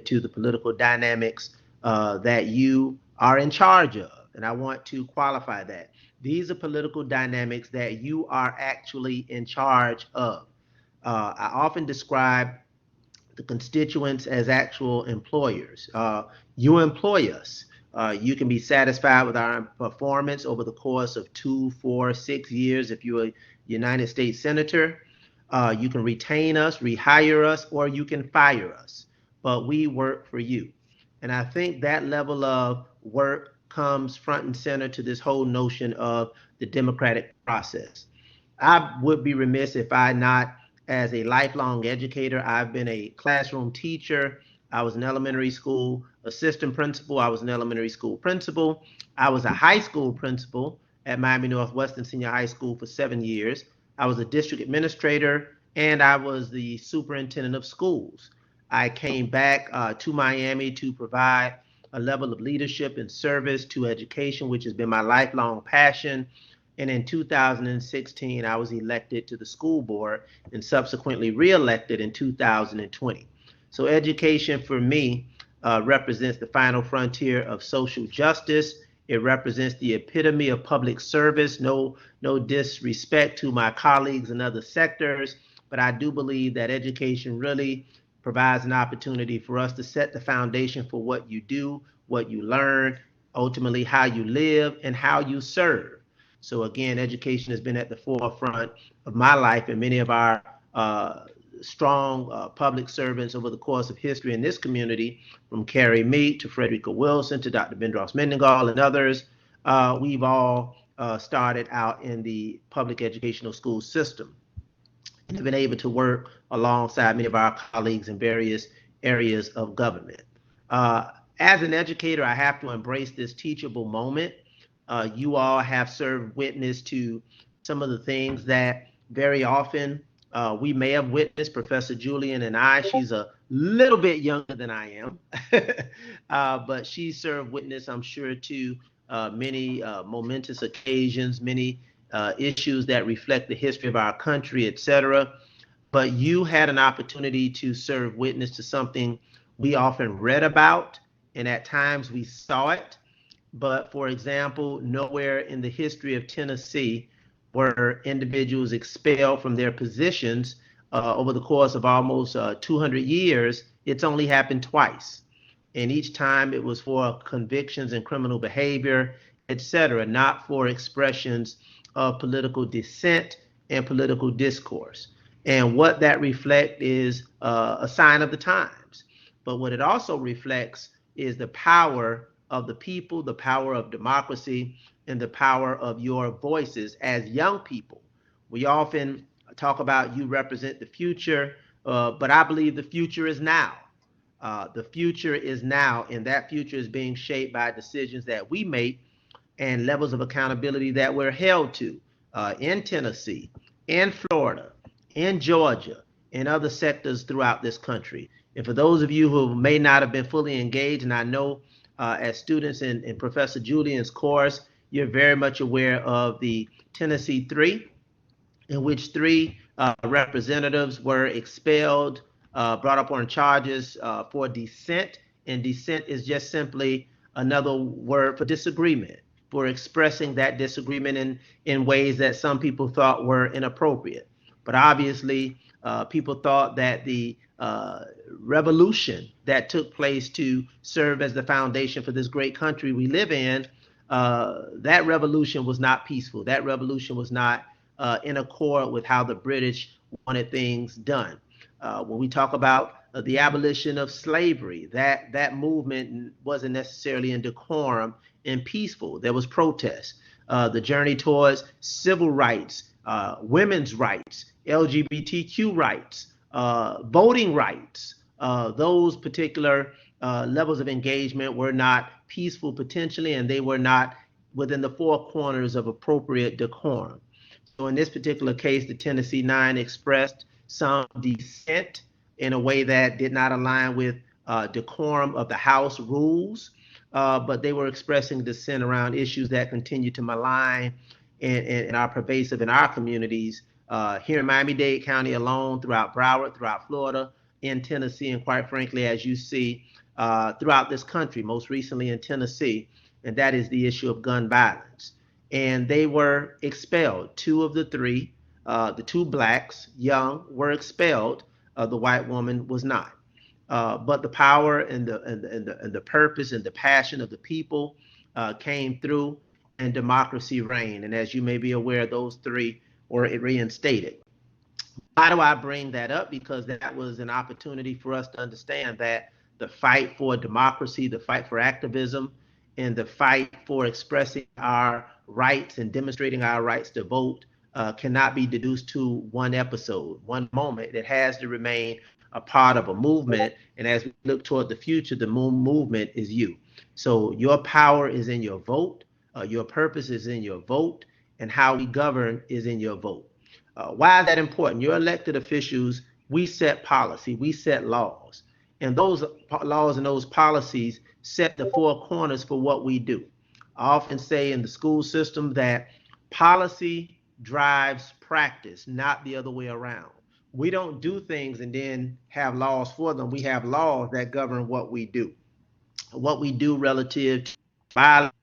relative to the political dynamics that you are in charge of. And I want to qualify that. These are political dynamics that you are actually in charge of. I often describe the constituents as actual employers. You employ us. You can be satisfied with our performance over the course of 2, 4, 6 years if you're a United States Senator. You can retain us, rehire us, or you can fire us. But we work for you. And I think that level of work comes front and center to this whole notion of the democratic process. I would be remiss if I not, as a lifelong educator, I've been a classroom teacher. I was an elementary school assistant principal. I was an elementary school principal. I was a high school principal at Miami Northwestern Senior High School for 7 years. I was a district administrator, and I was the superintendent of schools. I came back to Miami to provide a level of leadership and service to education, which has been my lifelong passion. And in 2016, I was elected to the school board and subsequently reelected in 2020. So education for me represents the final frontier of social justice. It represents the epitome of public service. No disrespect to my colleagues in other sectors, but I do believe that education really provides an opportunity for us to set the foundation for what you do, what you learn, ultimately how you live, and how you serve. So again, education has been at the forefront of my life and many of our strong public servants over the course of history in this community, from Carrie Meek to Frederica Wilson to Dr. Bendros Mendengal and others. We've all started out in the public educational school system and have been able to work alongside many of our colleagues in various areas of government. Uh, as an educator, I have to embrace this teachable moment. You all have served witness to some of the things that very often we may have witnessed. Professor Julian and I, she's a little bit younger than I am, but she served witness, I'm sure, to many momentous occasions, many issues that reflect the history of our country, etc. But you had an opportunity to serve witness to something we often read about, and at times we saw it. But for example, nowhere in the history of Tennessee were individuals expelled from their positions over the course of almost 200 years. It's only happened twice. And each time it was for convictions and criminal behavior, etc., not for expressions of political dissent and political discourse. And what that reflects is a sign of the times. But what it also reflects is the power of the people, the power of democracy, and the power of your voices as young people. We often talk about you represent the future, but I believe the future is now. The future is now, and that future is being shaped by decisions that we make and levels of accountability that we're held to in Tennessee, in Florida, in Georgia, and other sectors throughout this country. And for those of you who may not have been fully engaged, and I know as students in Professor Julian's course, you're very much aware of the Tennessee Three, in which three representatives were expelled, brought up on charges for dissent. And dissent is just simply another word for disagreement, for expressing that disagreement in ways that some people thought were inappropriate. But obviously, people thought that the revolution that took place to serve as the foundation for this great country we live in, that revolution was not peaceful. That revolution was not in accord with how the British wanted things done. When we talk about the abolition of slavery, that movement wasn't necessarily in decorum and peaceful. There was protest. The journey towards civil rights, women's rights, LGBTQ rights, voting rights, those particular levels of engagement were not peaceful potentially, and they were not within the four corners of appropriate decorum. So in this particular case, the Tennessee Nine expressed some dissent in a way that did not align with decorum of the House rules, but they were expressing dissent around issues that continue to malign and are pervasive in our communities here in Miami-Dade County alone, throughout Broward, throughout Florida, in Tennessee, and quite frankly, as you see throughout this country, most recently in Tennessee, and that is the issue of gun violence. And they were expelled. Two of the three, the two blacks, young, were expelled. The white woman was not. But the power and the purpose and the passion of the people came through, and democracy reigned. And as you may be aware, those three were reinstated. Why do I bring that up? Because that was an opportunity for us to understand that the fight for democracy, the fight for activism, and the fight for expressing our rights and demonstrating our rights to vote cannot be deduced to one episode, one moment. It has to remain a part of a movement. And as we look toward the future, the movement is you. So your power is in your vote, your purpose is in your vote, and how we govern is in your vote. Why is that important? Your elected officials, we set policy, we set laws, and those laws and those policies set the four corners for what we do. I often say in the school system that policy drives practice, not the other way around. We don't do things and then have laws for them. We have laws that govern what we do. What we do relative to violence,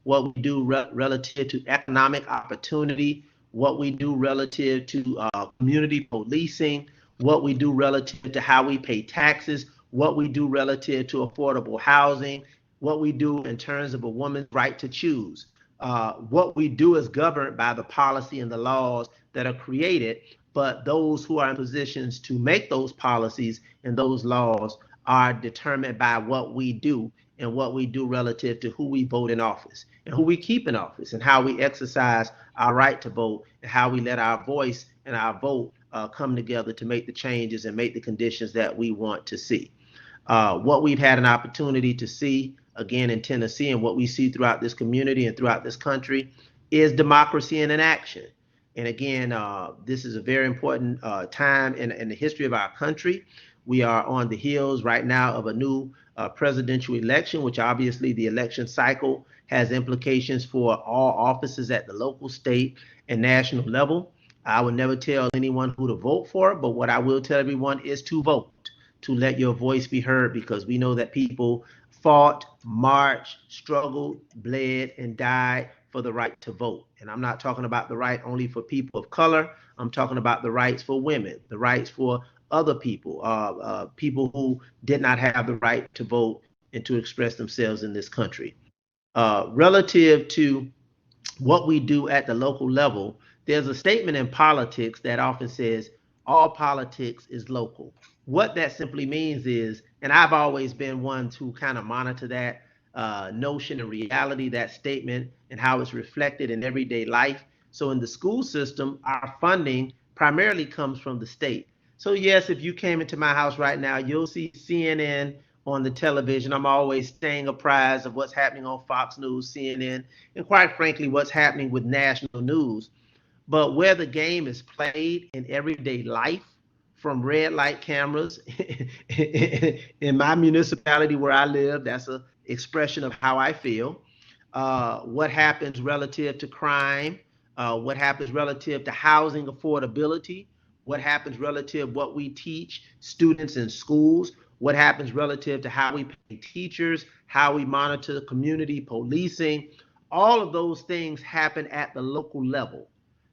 what we do relative to economic opportunity, what we do relative to community policing, what we do relative to how we pay taxes, what we do relative to affordable housing, what we do in terms of a woman's right to choose. What we do is governed by the policy and the laws that are created, but those who are in positions to make those policies and those laws are determined by what we do, and what we do relative to who we vote in office and who we keep in office, and how we exercise our right to vote, and how we let our voice and our vote come together to make the changes and make the conditions that we want to see. What we've had an opportunity to see again in Tennessee, and what we see throughout this community and throughout this country, is democracy in action. And again, this is a very important time in the history of our country. We are on the heels right now of a new presidential election, which obviously the election cycle has implications for all offices at the local, state, and national level. I would never tell anyone who to vote for, but what I will tell everyone is to vote, to let your voice be heard, because we know that people fought, marched, struggled, bled, and died for the right to vote. And I'm not talking about the right only for people of color. I'm talking about the rights for women, the rights for other people, people who did not have the right to vote and to express themselves in this country. Relative to what we do at the local level, there's a statement in politics that often says all politics is local. What that simply means is, and I've always been one to kind of monitor that notion and reality, that statement, and how it's reflected in everyday life. So in the school system, our funding primarily comes from the state. So yes, if you came into my house right now, you'll see CNN on the television. I'm always staying apprised of what's happening on Fox News, CNN, and quite frankly, what's happening with national news. But where the game is played in everyday life, from red light cameras in my municipality where I live, that's an expression of how I feel. What happens relative to crime, what happens relative to housing affordability, what happens relative to what we teach students in schools, what happens relative to how we pay teachers, how we monitor community policing. All of those things happen at the local level.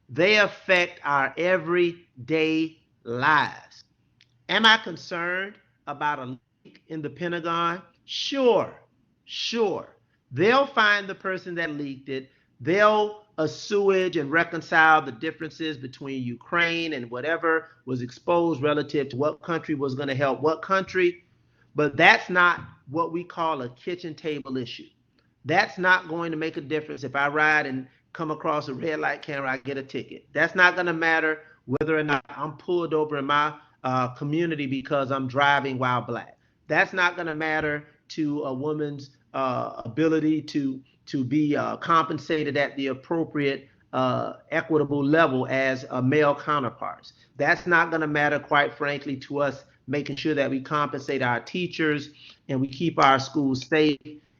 They affect our everyday lives. Am I concerned about a leak in the Pentagon? Sure, sure. They'll find the person that leaked it. They'll assuage and reconcile the differences between Ukraine and whatever was exposed relative to what country was going to help what country. But that's not what we call a kitchen table issue. That's not going to make a difference if I ride and come across a red light camera, I get a ticket. That's not going to matter whether or not I'm pulled over in my community because I'm driving while black. That's not going to matter to a woman's ability to be compensated at the appropriate equitable level as male counterparts. That's not going to matter, quite frankly, to us making sure that we compensate our teachers and we keep our schools safe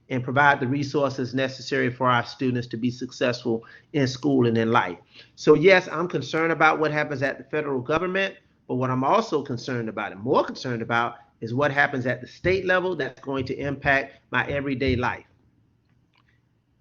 and provide the resources necessary for our students to be successful in school and in life. So yes, I'm concerned about what happens at the federal government, But what I'm also concerned about and more concerned about is what happens at the state level that's going to impact my everyday life.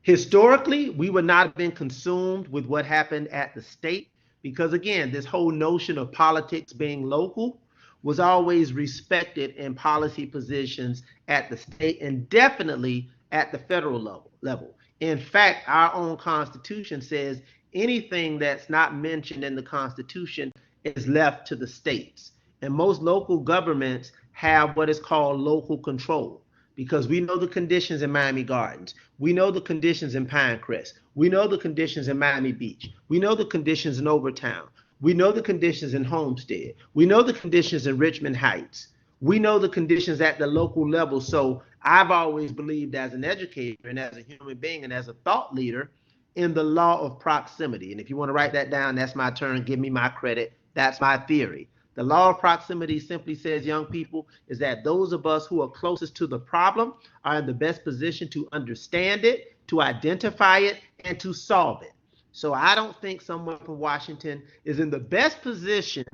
Historically, we would not have been consumed with what happened at the state because, again, this whole notion of politics being local was always respected in policy positions at the state and definitely at the federal level. In fact, our own Constitution says anything that's not mentioned in the Constitution is left to the states. And most local governments have what is called local control because we know the conditions in Miami Gardens. We know the conditions in Pinecrest. We know the conditions in Miami Beach. We know the conditions in Overtown. We know the conditions in Homestead. We know the conditions in Richmond Heights. We know the conditions at the local level. So I've always believed as an educator and as a human being and as a thought leader in the law of proximity. And if you want to write that down, that's my turn. Give me my credit. That's my theory. The law of proximity simply says, young people, is that those of us who are closest to the problem are in the best position to understand it, to identify it, and to solve it. So I don't think someone from Washington is in the best position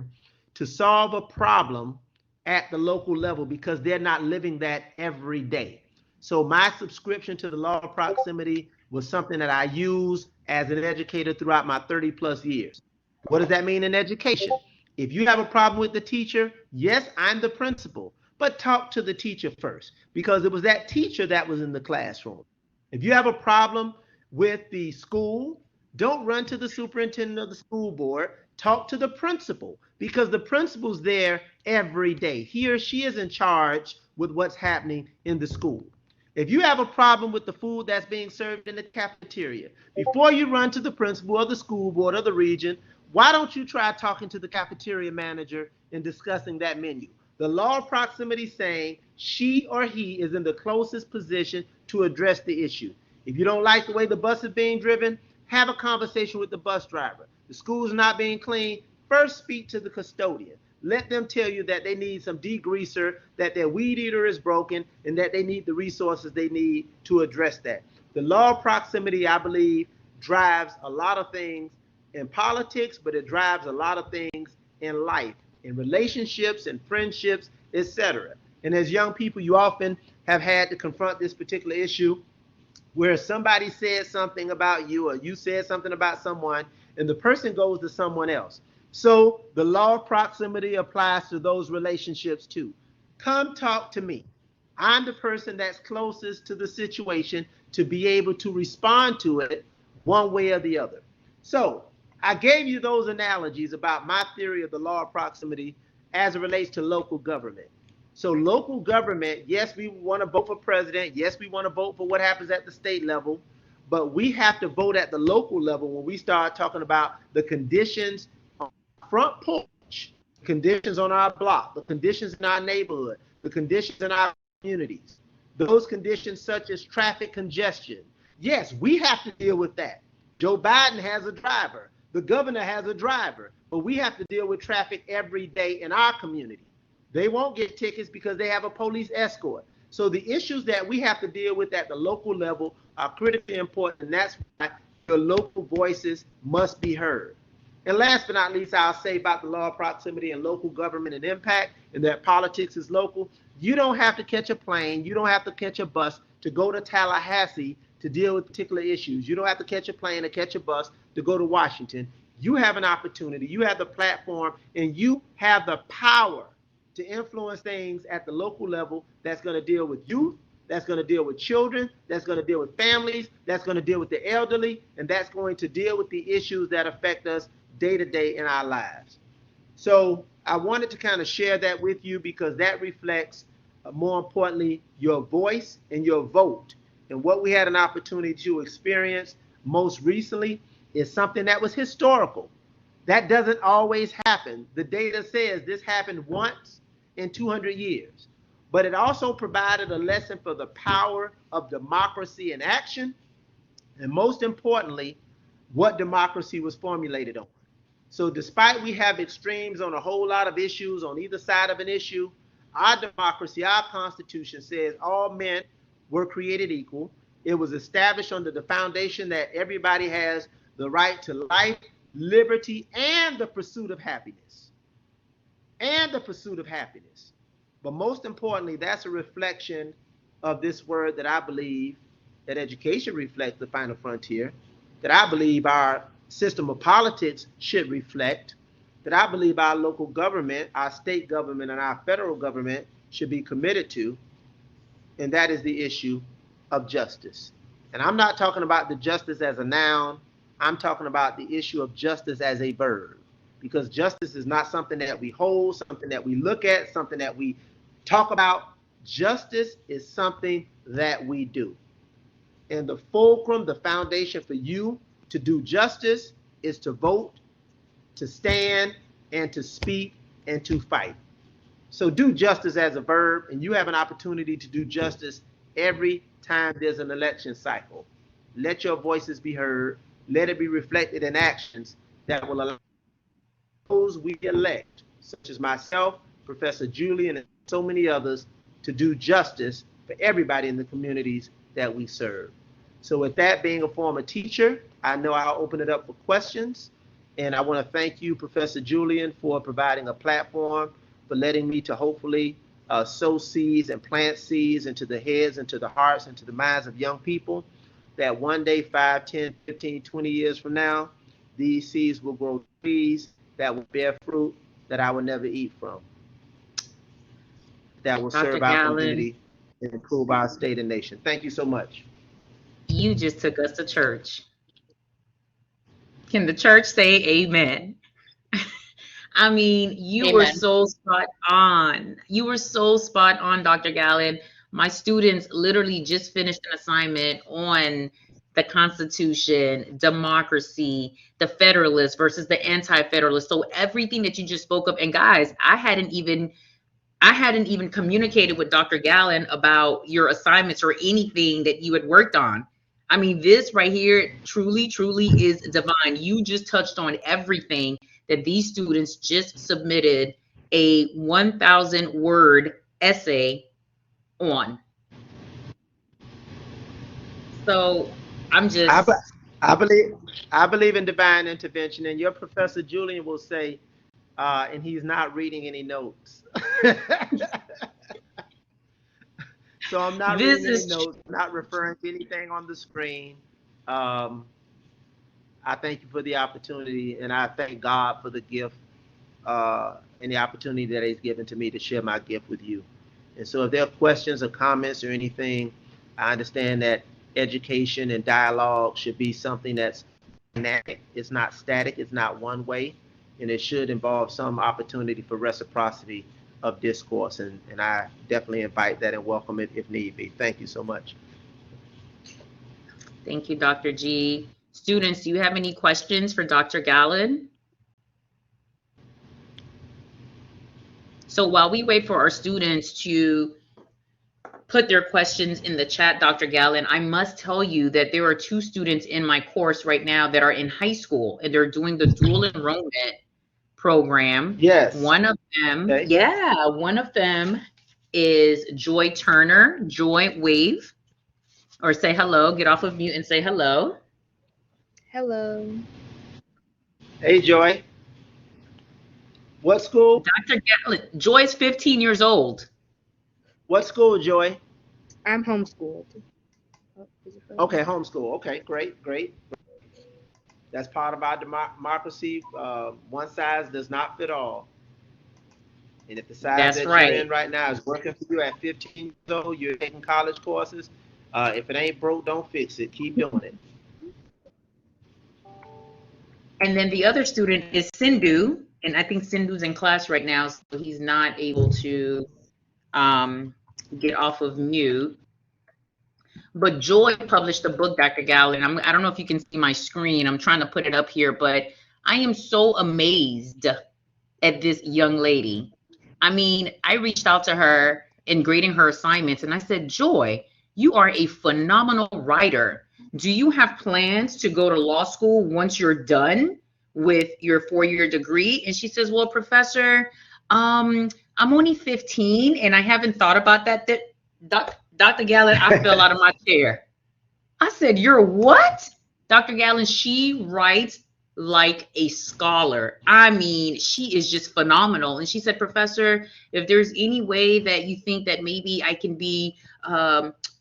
to solve a problem at the local level because they're not living that every day. So my subscription to the law of proximity was something that I used as an educator throughout my 30 plus years. What does that mean in education? If you have a problem with the teacher, yes, I'm the principal, but talk to the teacher first because it was that teacher that was in the classroom. If you have a problem with the school, don't run to the superintendent of the school board. Talk to the principal because the principal's there every day. He or she is in charge with what's happening in the school. If you have a problem with the food that's being served in the cafeteria, before you run to the principal or the school board or the region, why don't you try talking to the cafeteria manager and discussing that menu? The law of proximity saying she or he is in the closest position to address the issue. If you don't like the way the bus is being driven, have a conversation with the bus driver. The school's not being cleaned, first speak to the custodian. Let them tell you that they need some degreaser, that their weed eater is broken, and that they need the resources they need to address that. The law of proximity, I believe, drives a lot of things in politics, but it drives a lot of things in life, in relationships and friendships, etc. And as young people, you often have had to confront this particular issue where somebody said something about you or you said something about someone and the person goes to someone else. So the law of proximity applies to those relationships too. Come talk to me. I'm the person that's closest to the situation to be able to respond to it one way or the other. So I gave you those analogies about my theory of the law of proximity as it relates to local government. So local government, yes, we want to vote for president. Yes, we want to vote for what happens at the state level. But we have to vote at the local level when we start talking about the conditions on our front porch, conditions on our block, the conditions in our neighborhood, the conditions in our communities, those conditions such as traffic congestion. Yes, we have to deal with that. Joe Biden has a driver. The governor has a driver. But we have to deal with traffic every day in our community. They won't get tickets because they have a police escort. So the issues that we have to deal with at the local level are critically important, and that's why your local voices must be heard. And last but not least, I'll say about the law of proximity and local government and impact, and that politics is local. You don't have to catch a plane. You don't have to catch a bus to go to Tallahassee to deal with particular issues. You don't have to catch a plane or catch a bus to go to Washington. You have an opportunity. You have the platform, and you have the power to influence things at the local level that's going to deal with youth, that's going to deal with children, that's going to deal with families, that's going to deal with the elderly, and that's going to deal with the issues that affect us day to day in our lives. So I wanted to kind of share that with you because that reflects, more importantly, your voice and your vote. And what we had an opportunity to experience most recently is something that was historical. That doesn't always happen. The data says this happened once in 200 years. But it also provided a lesson for the power of democracy in action, and most importantly, what democracy was formulated on. So despite we have extremes on a whole lot of issues on either side of an issue, our democracy, our Constitution says all men were created equal. It was established under the foundation that everybody has the right to life, liberty, and the pursuit of happiness. and the pursuit of happiness. But most importantly, that's a reflection of this word that I believe that education reflects the final frontier, that I believe our system of politics should reflect, that I believe our local government, our state government, and our federal government should be committed to, and that is the issue of justice. And I'm not talking about the justice as a noun, I'm talking about the issue of justice as a verb. Because justice is not something that we hold, something that we look at, something that we talk about. Justice is something that we do. And the fulcrum, the foundation for you to do justice is to vote, to stand, and to speak, and to fight. So do justice as a verb, and you have an opportunity to do justice every time there's an election cycle. Let your voices be heard. Let it be reflected in actions that will allow those we elect, such as myself, Professor Julian, and so many others, to do justice for everybody in the communities that we serve. So with that, being a former teacher, I know I'll open it up for questions. And I want to thank you, Professor Julian, for providing a platform, for letting me to hopefully sow seeds and plant seeds into the heads, into the hearts, into the minds of young people, that one day, 5, 10, 15, 20 years from now, these seeds will grow trees that will bear fruit that I will never eat from, that will Dr. serve our Gallon, community and improve our state and nation. Thank you so much. you just took us to church. Can the church say amen? I mean, you were Amen. so spot on. You were so spot on, Dr. Gallon. My students literally just finished an assignment on the Constitution, democracy, the Federalists versus the anti-Federalists. So everything that you just spoke of, and guys, I hadn't even communicated with Dr. Gallon about your assignments or anything that you had worked on. I mean, this right here truly, truly is divine. You just touched on everything that these students just submitted a 1,000 word essay on. So I'm I, just, I believe I believe in divine intervention, and your Professor Julian will say, and he's not reading any notes. So I'm not this reading any is notes, not referring to anything on the screen. Um, I thank you for the opportunity, and I thank God for the gift and the opportunity that He's given to me to share my gift with you. And so, if there are questions or comments or anything, I understand that education and dialogue should be something that's dynamic. It's not static. It's not one way, and it should involve some opportunity for reciprocity of discourse. And I definitely invite that and welcome it if need be. Thank you so much. Thank you, Dr. G. Students, do you have any questions for Dr. Gallon? So while we wait for our students to put their questions in the chat, Dr. Gallon, I must tell you that there are two students in my course right now that are in high school and they're doing the dual enrollment program. Yes. One of them, Okay. yeah, one of them is Joy Turner. Joy, wave or say hello, get off of mute and say hello. Hello. Hey, Joy. What school? Dr. Gallon, Joy's 15 years old. What school, Joy? I'm homeschooled. Oh, Okay, homeschool. Okay, great, great. That's part of our democracy. One size does not fit all. And if the size That's that you're right. in right now is working for you at 15 years old, you're taking college courses. If it ain't broke, don't fix it. Keep doing it. And then the other student is Sindhu, and I think Sindhu's in class right now, so he's not able to get off of mute. But Joy published a book, Dr. Gallon. I don't know if you can see my screen. I'm trying to put it up here, but I am so amazed at this young lady. I mean, I reached out to her in grading her assignments, and I said, Joy, you are a phenomenal writer. Do you have plans to go to law school once you're done with your 4-year degree? And she says, well, Professor, I'm only 15 and I haven't thought about that. Dr. Gallon, I fell out of my chair. I said, you're what? Dr. Gallon, she writes like a scholar. I mean, she is just phenomenal. And she said, Professor, if there's any way that you think that maybe I can be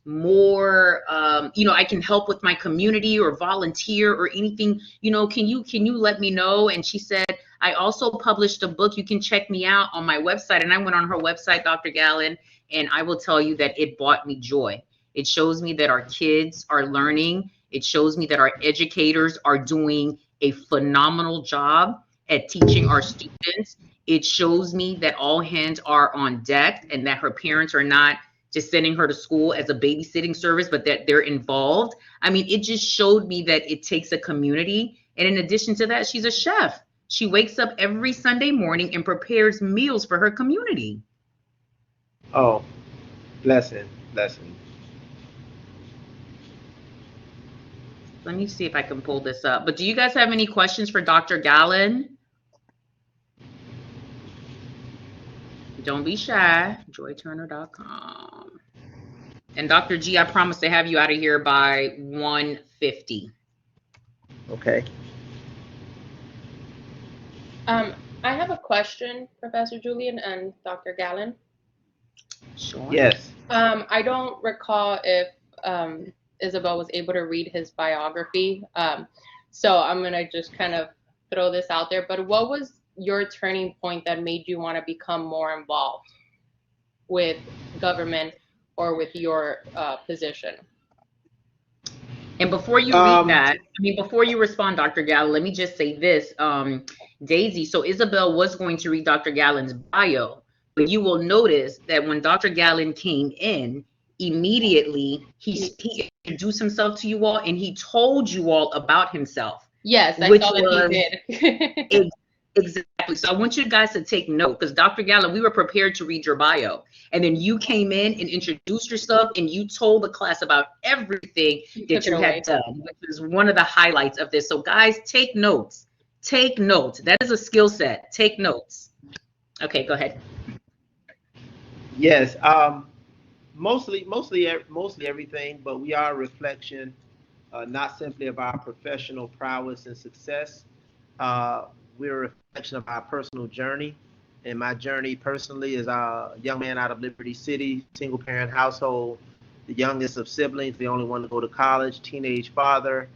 more, I can help with my community or volunteer or anything, can you let me know? And she said, I also published a book. You can check me out on my website. And I went on her website, Dr. Gallen, and I will tell you that it brought me joy. It shows me that our kids are learning. It shows me that our educators are doing a phenomenal job at teaching our students. It shows me that all hands are on deck and that her parents are not just sending her to school as a babysitting service, but that they're involved. I mean, it just showed me that it takes a community. And in addition to that, she's a chef. She wakes up every Sunday morning and prepares meals for her community. Oh, blessing, blessing. Let me see if I can pull this up. But do you guys have any questions for Dr. Gallen? Don't be shy. joyturner.com. And Dr. G, I promise to have you out of here by 1:50. Okay. I have a question, Professor Julian and Dr. Gallen. Sure. Yes. I don't recall if Isabel was able to read his biography. So I'm going to just kind of throw this out there. But what was your turning point that made you want to become more involved with government or with your position? And before you read that, before you respond, Dr. Gallen, let me just say this, Daisy. So Isabel was going to read Dr. Gallen's bio, but you will notice that when Dr. Gallen came in, immediately he introduced himself to you all and he told you all about himself. Yes, I saw that he did. Exactly. So I want you guys to take note because Dr. Gallen, we were prepared to read your bio. And then you came in and introduced yourself and you told the class about everything that you had done, which is one of the highlights of this. So guys, take notes. Take notes. That is a skill set. Take notes. Okay, go ahead. Yes. Mostly everything, but we are a reflection, not simply of our professional prowess and success. We're a reflection of our personal journey. And my journey personally is a young man out of Liberty City, single parent household, the youngest of siblings, the only one to go to college, teenage father,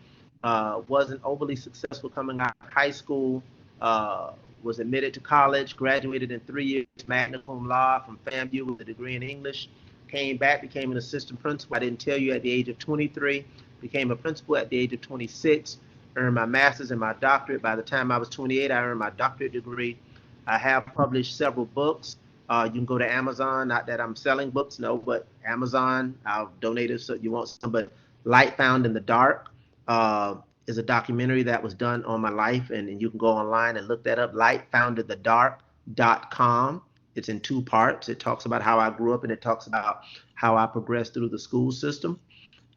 wasn't overly successful coming out of high school, was admitted to college, graduated in 3 years, magna cum laude from FAMU with a degree in English, came back, became an assistant principal. I didn't tell you, at the age of 23, became a principal at the age of 26, earned my master's and my doctorate. By the time I was 28, I earned my doctorate degree. I have published several books. You can go to Amazon, not that I'm selling books, no, but Amazon, I'll donate it so you want some, but Light Found in the Dark is a documentary that was done on my life, and you can go online and look that up, lightfoundinthedark.com. It's in 2 parts. It talks about how I grew up and it talks about how I progressed through the school system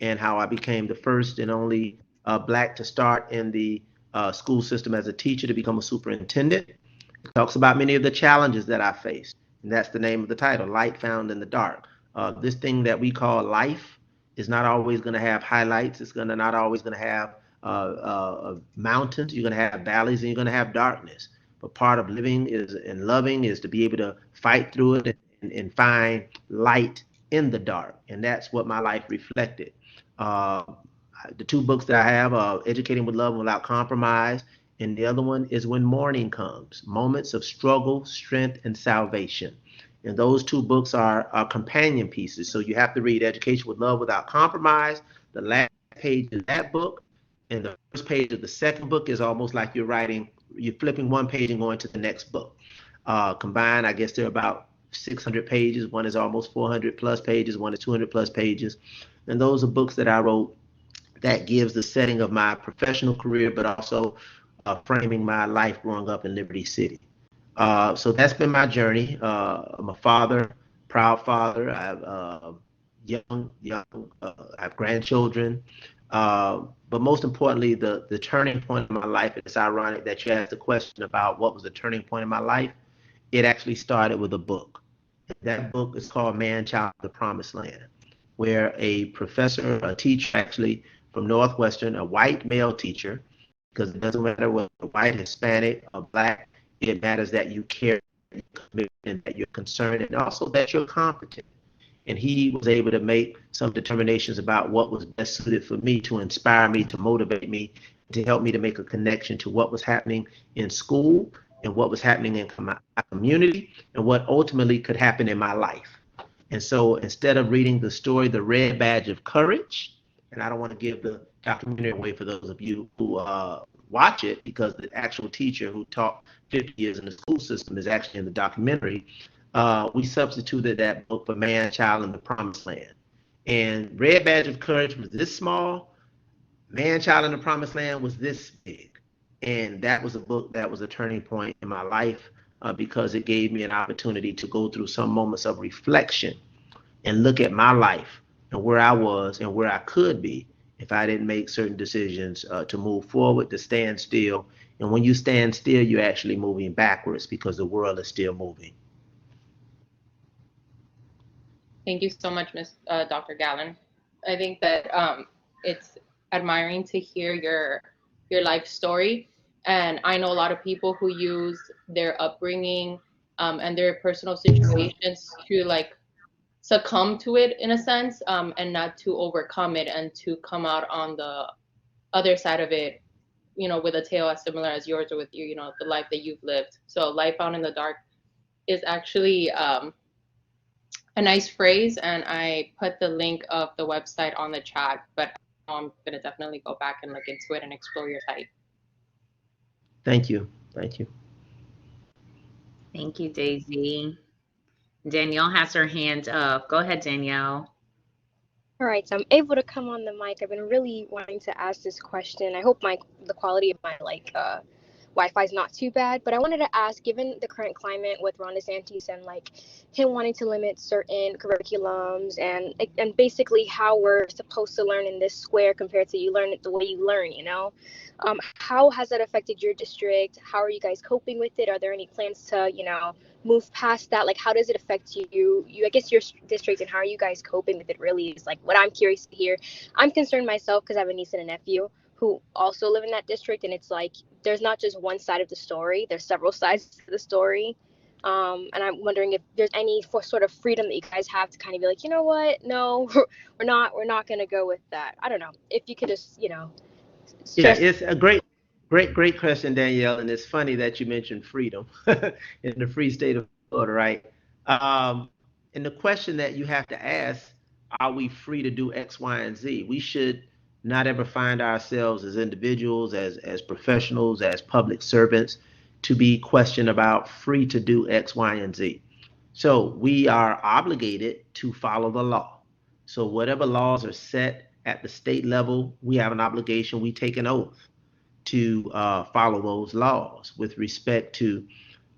and how I became the first and only Black to start in the school system as a teacher to become a superintendent. It talks about many of the challenges that I faced, and that's the name of the title, Light Found in the Dark. This thing that we call life is not always going to have highlights. It's not always going to have mountains. You're going to have valleys and you're going to have darkness. But part of living and loving is to be able to fight through it and find light in the dark. And that's what my life reflected. The 2 books that I have are Educating with Love and Without Compromise, and the other one is When Morning Comes, Moments of Struggle, Strength, and Salvation. And those 2 books are companion pieces. So you have to read Education with Love Without Compromise, the last page of that book, and the first page of the second book is almost like you're flipping one page and going to the next book. Combined, I guess they're about 600 pages. One is almost 400 plus pages. One is 200 plus pages. And those are books that I wrote that gives the setting of my professional career, but also framing my life growing up in Liberty City. So that's been my journey. I'm a father, proud father. I have I have grandchildren. But most importantly, the turning point in my life, it's ironic that you asked the question about what was the turning point in my life. It actually started with a book. That book is called Man Child of the Promised Land, where a professor, a teacher actually from Northwestern, a white male teacher, because it doesn't matter whether white, Hispanic, or black. It matters that you care, that you're committed, and that you're concerned, and also that you're competent. And he was able to make some determinations about what was best suited for me to inspire me, to motivate me, to help me to make a connection to what was happening in school and what was happening in my community and what ultimately could happen in my life. And so instead of reading the story, The Red Badge of Courage, and I don't want to give the documentary away for those of you who watch it, because the actual teacher who taught 50 years in the school system is actually in the documentary. We substituted that book for Man, Child, and the Promised Land. And Red Badge of Courage was this small. Man, Child, and the Promised Land was this big. And that was a book that was a turning point in my life, because it gave me an opportunity to go through some moments of reflection and look at my life and where I was and where I could be if I didn't make certain decisions to move forward, to stand still. And when you stand still, you're actually moving backwards because the world is still moving. Thank you so much, Dr. Gallen. I think that it's admiring to hear your life story. And I know a lot of people who use their upbringing and their personal situations to like succumb to it in a sense, and not to overcome it and to come out on the other side of it, you know, with a tale as similar as yours, or with you know, the life that you've lived. So Light Found in the Dark is actually a nice phrase, and I put the link of the website on the chat, but I'm gonna definitely go back and look into it and explore your site. Thank you. Thank you. Thank you, Daisy. Danielle has her hand up. Go ahead, Danielle. All right, so I'm able to come on the mic. I've been really wanting to ask this question. I hope the quality of my Wi-Fi is not too bad, but I wanted to ask, given the current climate with Ron DeSantis and like him wanting to limit certain curriculums and basically how we're supposed to learn in this square compared to you learn it the way you learn, you know, how has that affected your district? How are you guys coping with it? Are there any plans to, you know, move past that? Like, how does it affect you, I guess, your district, and how are you guys coping with it really is like what I'm curious to hear. I'm concerned myself because I have a niece and a nephew who also live in that district, and it's like there's not just one side of the story, there's several sides to the story. And I'm wondering if there's any sort of freedom that you guys have to kind of be like, you know what, no, we're not going to go with that. I don't know if you could just, you know, Yeah, it's a great question, Danielle. And it's funny that you mentioned freedom in the free state of Florida, right? And the question that you have to ask, are we free to do X, Y, and Z? We should not ever find ourselves as individuals, as professionals, as public servants, to be questioned about free to do X, Y, and Z. So we are obligated to follow the law. So whatever laws are set at the state level, we have an obligation. We take an oath to follow those laws with respect to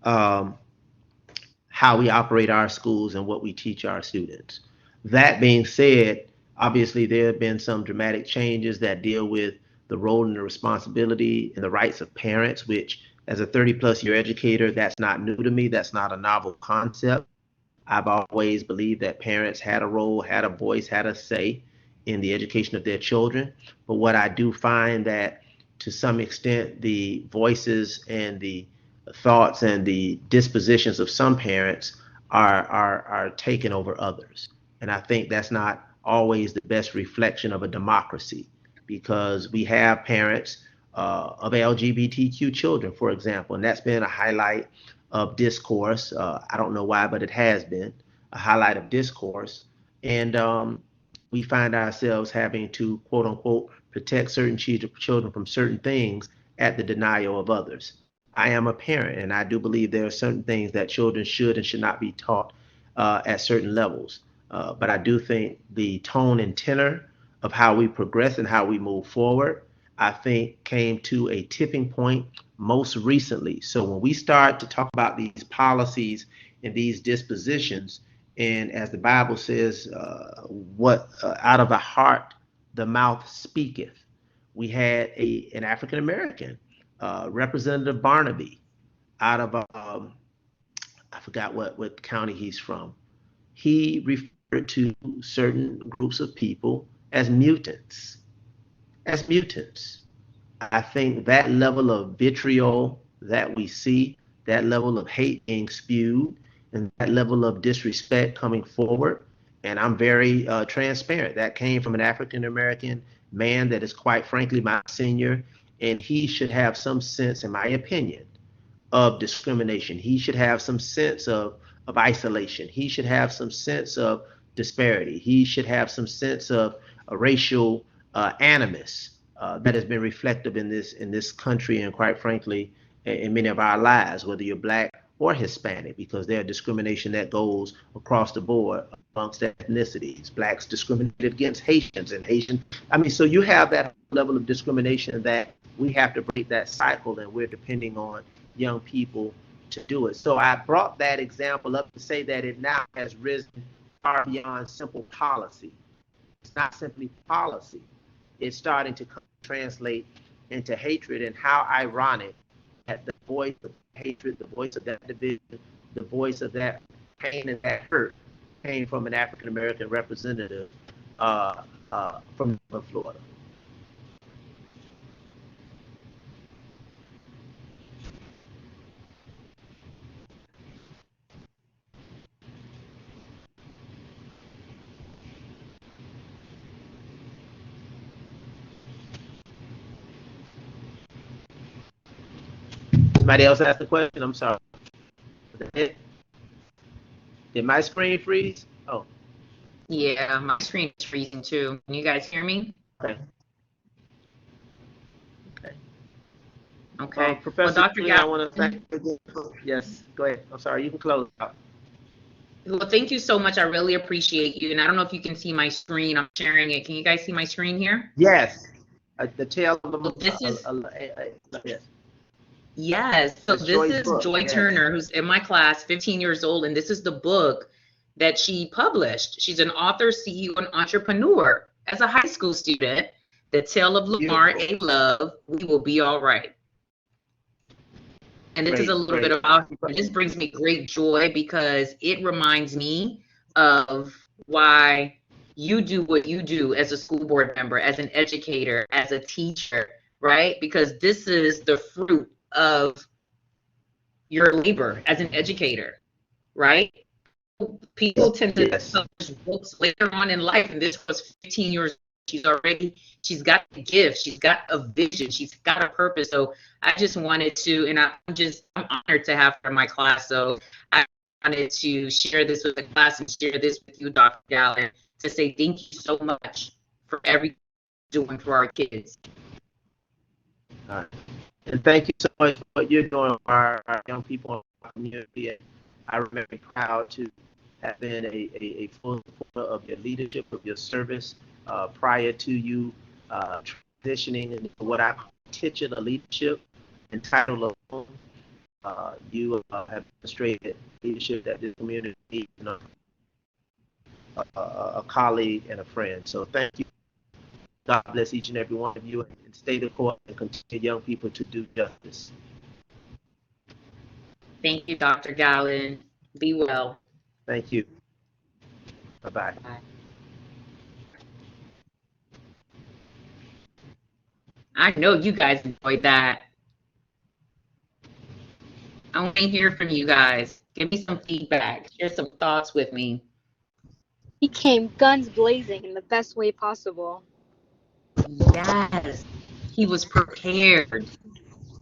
how we operate our schools and what we teach our students. That being said, obviously there have been some dramatic changes that deal with the role and the responsibility and the rights of parents, which as a 30-plus year educator, that's not new to me. That's not a novel concept. I've always believed that parents had a role, had a voice, had a say in the education of their children. But what I do find that to some extent, the voices and the thoughts and the dispositions of some parents are taken over others. And I think that's not always the best reflection of a democracy, because we have parents of LGBTQ children, for example, and that's been a highlight of discourse. I don't know why, but it has been a highlight of discourse. And we find ourselves having to, quote unquote, protect certain children from certain things at the denial of others. I am a parent, and I do believe there are certain things that children should and should not be taught at certain levels. But I do think the tone and tenor of how we progress and how we move forward, I think, came to a tipping point most recently. So when we start to talk about these policies and these dispositions, and as the Bible says, what out of the heart the mouth speaketh. We had an African American, Representative Barnaby, out of I forgot what county he's from. He referred to certain groups of people as mutants, I think that level of vitriol that we see, that level of hate being spewed, and that level of disrespect coming forward, and I'm very transparent. That came from an African American man that is quite frankly my senior, and he should have some sense, in my opinion, of discrimination. He should have some sense of isolation. He should have some sense of disparity. He should have some sense of a racial animus that has been reflective in this country and quite frankly in many of our lives, whether you're black or Hispanic, because there's discrimination that goes across the board amongst ethnicities. Blacks discriminated against Haitians and Haitian. I mean, so you have that level of discrimination that we have to break that cycle, and we're depending on young people to do it. So I brought that example up to say that it now has risen far beyond simple policy. It's not simply policy. It's starting to translate into hatred, and how ironic that the voice of hatred, the voice of that division, the voice of that pain and that hurt came from an African American representative from Florida. Somebody else asked the question. I'm sorry. Did my screen freeze? Oh. Yeah, my screen is freezing too. Can you guys hear me? Okay. Okay. Okay. Professor, well, Dr. Lee, I want to thank you. Yes, go ahead. I'm sorry. You can close out. Well, thank you so much. I really appreciate you. And I don't know if you can see my screen. I'm sharing it. Can you guys see my screen here? Yes. The tail of the Well, this is yes. Yes. So That's this is book. Joy Yes. Turner, who's in my class, 15 years old, and this is the book that she published. She's an author, CEO, and entrepreneur. As a high school student, The Tale of Lamar A. Love, We Will Be All Right. And this is a little bit about her. This brings me great joy because it reminds me of why you do what you do as a school board member, as an educator, as a teacher, right? Because this is the fruit of your labor as an educator, right? People tend to publish books later on in life, and this was 15 years old. She's got a gift, she's got a vision, she's got a purpose. So I just wanted to, and I'm honored to have her in my class. So I wanted to share this with the class and share this with you, Dr. Gallen, to say thank you so much for everything you're doing for our kids. All right. And thank you so much for what you're doing for our young people in our community. I remain proud to have been a full supporter of your leadership, of your service prior to you transitioning into what I call titular leadership and title alone. You have demonstrated leadership that this community needs, a colleague and a friend. So thank you. God bless each and every one of you, and stay the course and continue young people to do justice. Thank you, Dr. Gallen. Be well. Thank you. Bye-bye. Bye. I know you guys enjoyed that. I want to hear from you guys. Give me some feedback. Share some thoughts with me. He came guns blazing in the best way possible. Yes, he was prepared.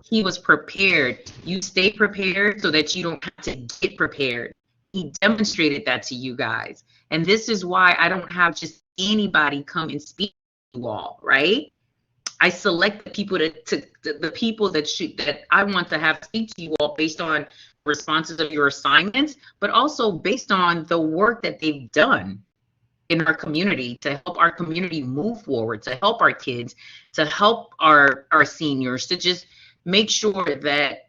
He was prepared. You stay prepared so that you don't have to get prepared. He demonstrated that to you guys. And this is why I don't have just anybody come and speak to you all, right? I select the people that I want to have speak to you all based on responses of your assignments, but also based on the work that they've done in our community to help our community move forward, to help our kids, to help our seniors, to just make sure that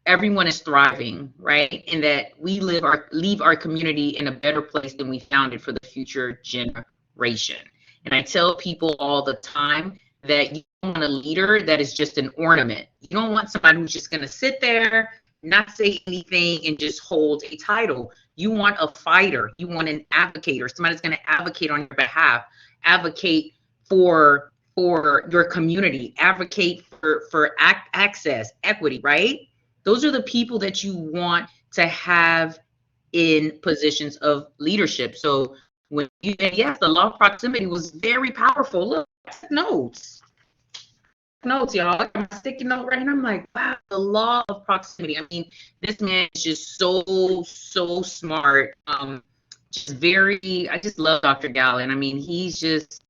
everyone is thriving, right? And that we leave our community in a better place than we found it for the future generation. And I tell people all the time that you don't want a leader that is just an ornament. You don't want somebody who's just going to sit there, not say anything, and just hold a title. You want a fighter. You want an advocator, somebody that's going to advocate on your behalf, advocate for for your community, advocate for access, equity, right? Those are the people that you want to have in positions of leadership. So when you said yes, the law of proximity was very powerful. Look, notes, y'all. I'm sticking note right here. I'm like, wow, the law of proximity. I mean, this man is just so smart. Just very. I just love Dr. Gallen. I mean, he's just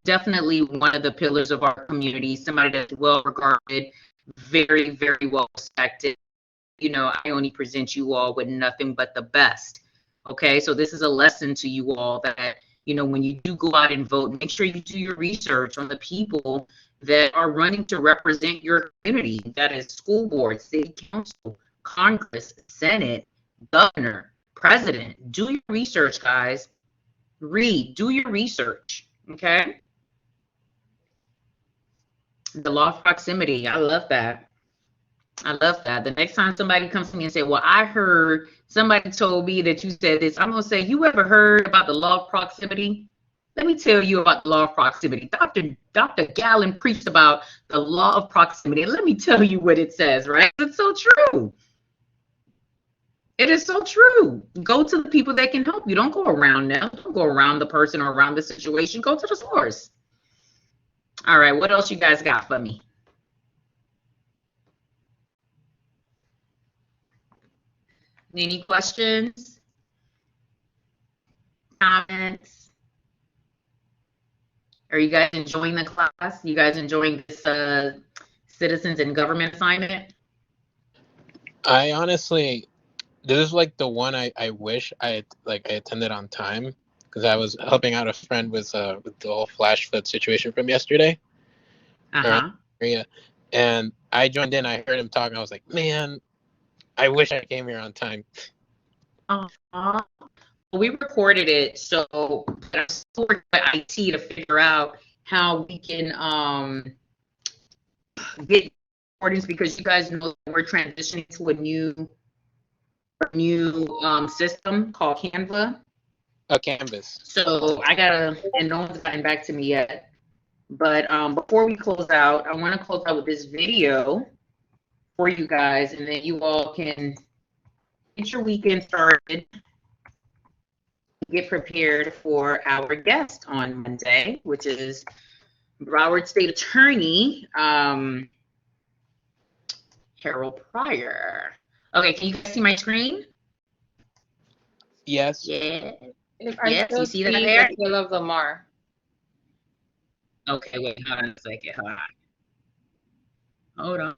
definitely one of the pillars of our community. Somebody that's well regarded, very well respected. You know, I only present you all with nothing but the best. Okay, so this is a lesson to you all that, you know, when you do go out and vote, make sure you do your research on the people that are running to represent your community. That is school board, city council, Congress, Senate, governor, president. Do your research, guys. Read, do your research. Okay. The law of proximity. I love that. I love that. The next time somebody comes to me and say, well, I heard somebody told me that you said this, I'm going to say, you ever heard about the law of proximity? Let me tell you about the law of proximity. Dr. Gallen preached about the law of proximity. And let me tell you what it says, right? It's so true. It is so true. Go to the people that can help you. Don't go around them. Don't go around the person or around the situation. Go to the source. All right. What else you guys got for me? Any questions? Comments? Are you guys enjoying the class? You guys enjoying this citizens and government assignment? I honestly, this is like the one I wish I attended on time, because I was helping out a friend with the whole flash flood situation from yesterday. Area, and I joined in. I heard him talking. I was like, man, I wish I came here on time. We recorded it, so I'm still working with IT to figure out how we can get recordings, because you guys know we're transitioning to a new system called Canva. Canvas. So I gotta, and no one's gotten back to me yet. But before we close out, I want to close out with this video for you guys, and then you all can get your weekend started. Get prepared for our guest on Monday, which is Broward State Attorney Harold Pryor. Okay, can you guys see my screen? Yes. Yeah. I Yes, still you see that there? Caleb Lamar. Okay, wait, hold on a second. Hold on.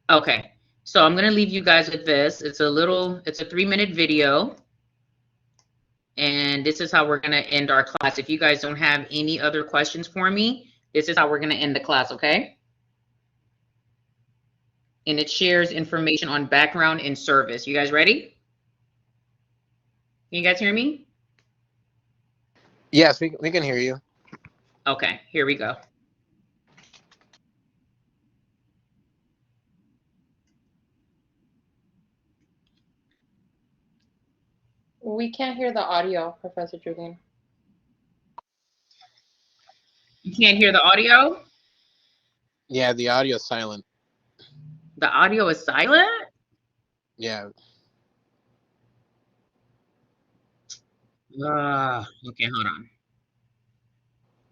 Okay, so I'm gonna leave you guys with this. It's a 3-minute video. And this is how we're gonna end our class. If you guys don't have any other questions for me, this is how we're gonna end the class, okay? And it shares information on background and service. You guys ready? Can you guys hear me? Yes, we can hear you. Okay, here we go. We can't hear the audio, Professor Julian. You can't hear the audio? Yeah, the audio is silent. The audio is silent? Yeah. Okay, hold on.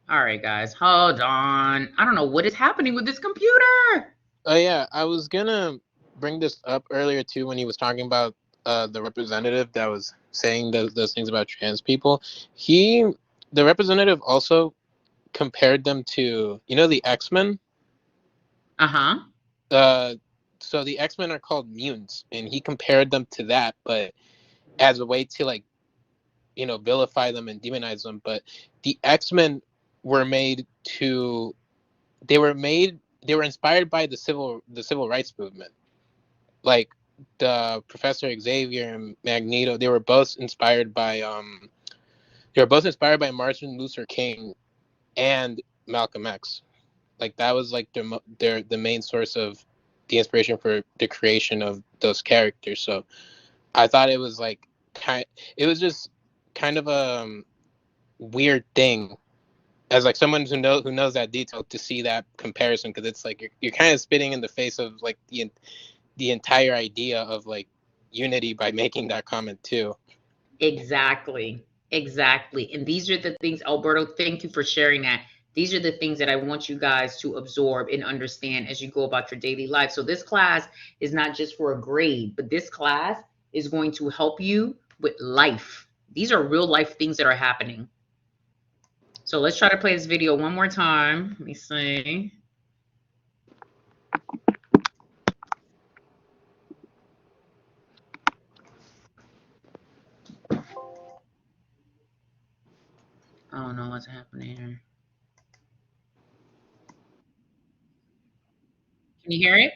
All right, guys, hold on. I don't know what is happening with this computer. Oh yeah, I was gonna bring this up earlier too when he was talking about the representative that was saying those things about trans people. The representative also compared them to, you know, the X-Men. So the X-Men are called mutants, and he compared them to that, but as a way to, like, you know, vilify them and demonize them. But the X-Men were they were inspired by the civil rights movement. Like the Professor Xavier and Magneto, they were both inspired by Martin Luther King and Malcolm X. Like that was like the main source of the inspiration for the creation of those characters. So I thought it was like it was just kind of a weird thing as like someone who knows that detail to see that comparison, because it's like you're kind of spitting in the face of like the entire idea of like unity by making that comment too. Exactly. And these are the things, Alberto, thank you for sharing that. These are the things that I want you guys to absorb and understand as you go about your daily life. So this class is not just for a grade, but this class is going to help you with life. These are real life things that are happening. So let's try to play this video one more time. Let me see. I don't know what's happening here. Can you hear it?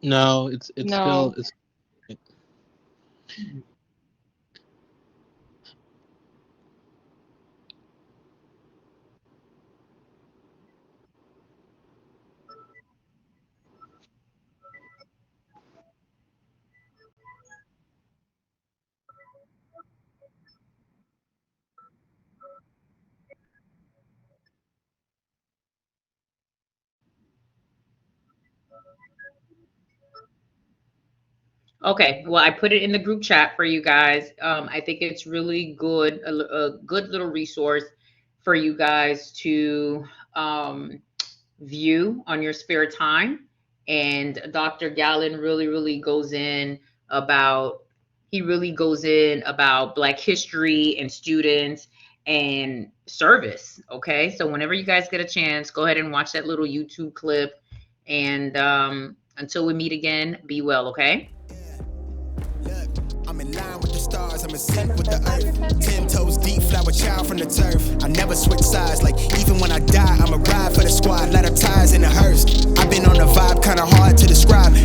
No, it's No. still Okay, well, I put it in the group chat for you guys. I think it's really good, a good little resource for you guys to view on your spare time. And Dr. Gallen really goes in about, Black history and students and service. Okay, so whenever you guys get a chance, go ahead and watch that little YouTube clip. And until we meet again, be well, okay? I'm in line with the stars, I'm in sync with the earth. 10 toes deep, flower child from the turf. I never switch sides, like even when I die, I'ma ride for the squad. Light up ties in the hearse. I've been on the vibe, kinda hard to describe.